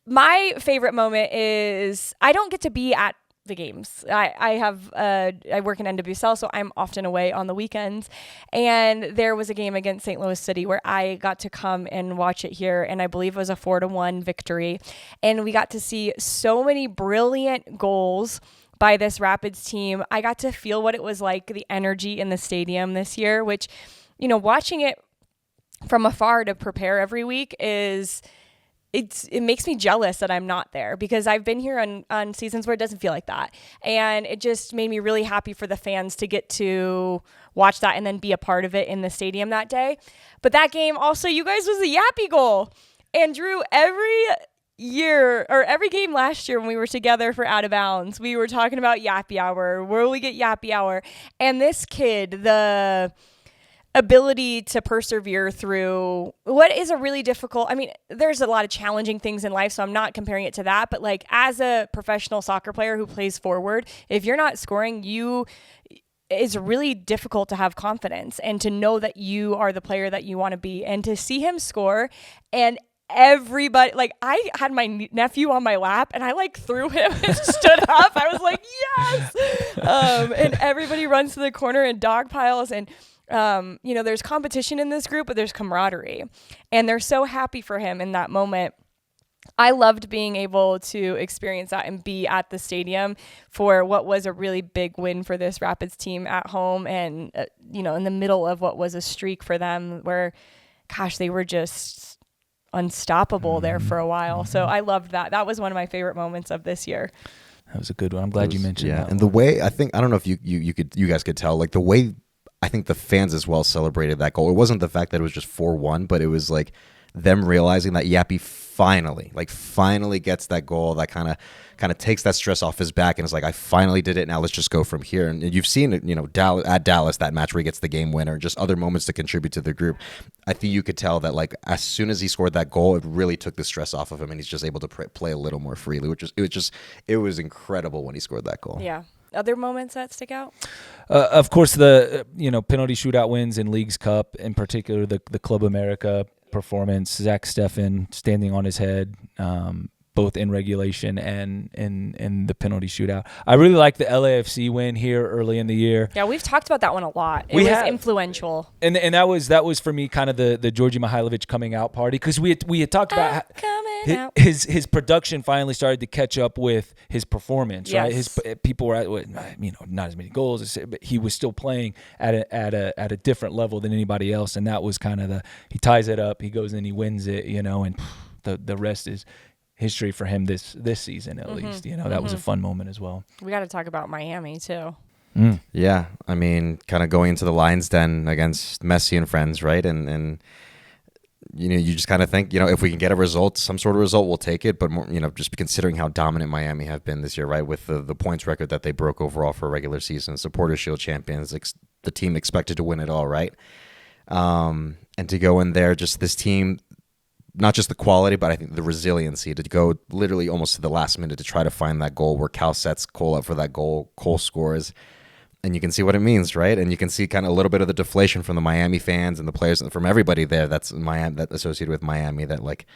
my favorite moment is I don't get to be at the games. I work in NWSL, so I'm often away on the weekends. And there was a game against St. Louis City where I got to come and watch it here, and I believe it was a 4-1 victory. And we got to see so many brilliant goals by this Rapids team. I got to feel what it was like, the energy in the stadium this year, which, watching it from afar to prepare every week it makes me jealous that I'm not there, because I've been here on seasons where it doesn't feel like that. And it just made me really happy for the fans to get to watch that and then be a part of it in the stadium that day. But that game also, you guys, was a Yappy goal. And Drew, every year or every game last year when we were together for Out of Bounds, we were talking about Yappy Hour. Where will we get Yappy Hour? And this kid, the ability to persevere through what is a really difficult, there's a lot of challenging things in life, so I'm not comparing it to that, but like as a professional soccer player who plays forward, if you're not scoring, it's really difficult to have confidence and to know that you are the player that you want to be. And to see him score, and everybody, like, I had my nephew on my lap and I like threw him and stood up. I was like, yes. And everybody runs to the corner and dog piles, and there's competition in this group, but there's camaraderie, and they're so happy for him in that moment. I loved being able to experience that and be at the stadium for what was a really big win for this Rapids team at home, and in the middle of what was a streak for them where, gosh, they were just unstoppable there for a while. So I loved that. That was one of my favorite moments of this year. That was a good one. I'm glad you mentioned that. And the way, I don't know if you guys could tell, like the way I think the fans as well celebrated that goal. It wasn't the fact that it was just 4-1, but it was like them realizing that Yappy finally gets that goal that kind of takes that stress off his back, and it's like, I finally did it. Now let's just go from here. And you've seen it, at Dallas, that match where he gets the game winner, just other moments to contribute to the group. I think you could tell that, like, as soon as he scored that goal, it really took the stress off of him, and he's just able to play a little more freely, it was incredible when he scored that goal. Yeah. Other moments that stick out? Of course, the penalty shootout wins in Leagues Cup, in particular the Club America performance. Zach Steffen standing on his head, both in regulation and in the penalty shootout. I really like the LAFC win here early in the year. Yeah, we've talked about that one a lot. It was influential. And that was for me kind of the Georgi Mihailovic coming out party, because we had talked about his production finally started to catch up with his performance. Yes. Right, his people were at not as many goals, but he was still playing at a different level than anybody else, and that was kind of he ties it up, he goes in, he wins it, and the rest is history for him this season at least. That was a fun moment as well. We got to talk about Miami too. Yeah, kind of going into the Lions Den against Messi and friends, right? And you just kind of think, if we can get some sort of result, we'll take it. But more, just considering how dominant Miami have been this year, right, with the points record that they broke overall for a regular season, Supporters Shield champions, the team expected to win it all, right? And to go in there, just this team, not just the quality, but I think the resiliency to go literally almost to the last minute to try to find that goal where Cal sets Cole up for that goal. Cole scores, and you can see what it means, right? And you can see kind of a little bit of the deflation from the Miami fans and the players, from everybody there that's associated with Miami, that like,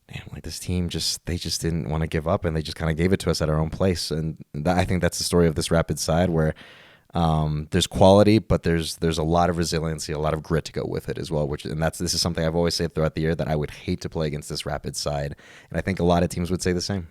man, like this team they just didn't want to give up, and they just kind of gave it to us at our own place. And I think that's the story of this Rapid side, where there's quality, but there's a lot of resiliency, a lot of grit to go with it as well. This is something I've always said throughout the year, that I would hate to play against this Rapid side, and I think a lot of teams would say the same.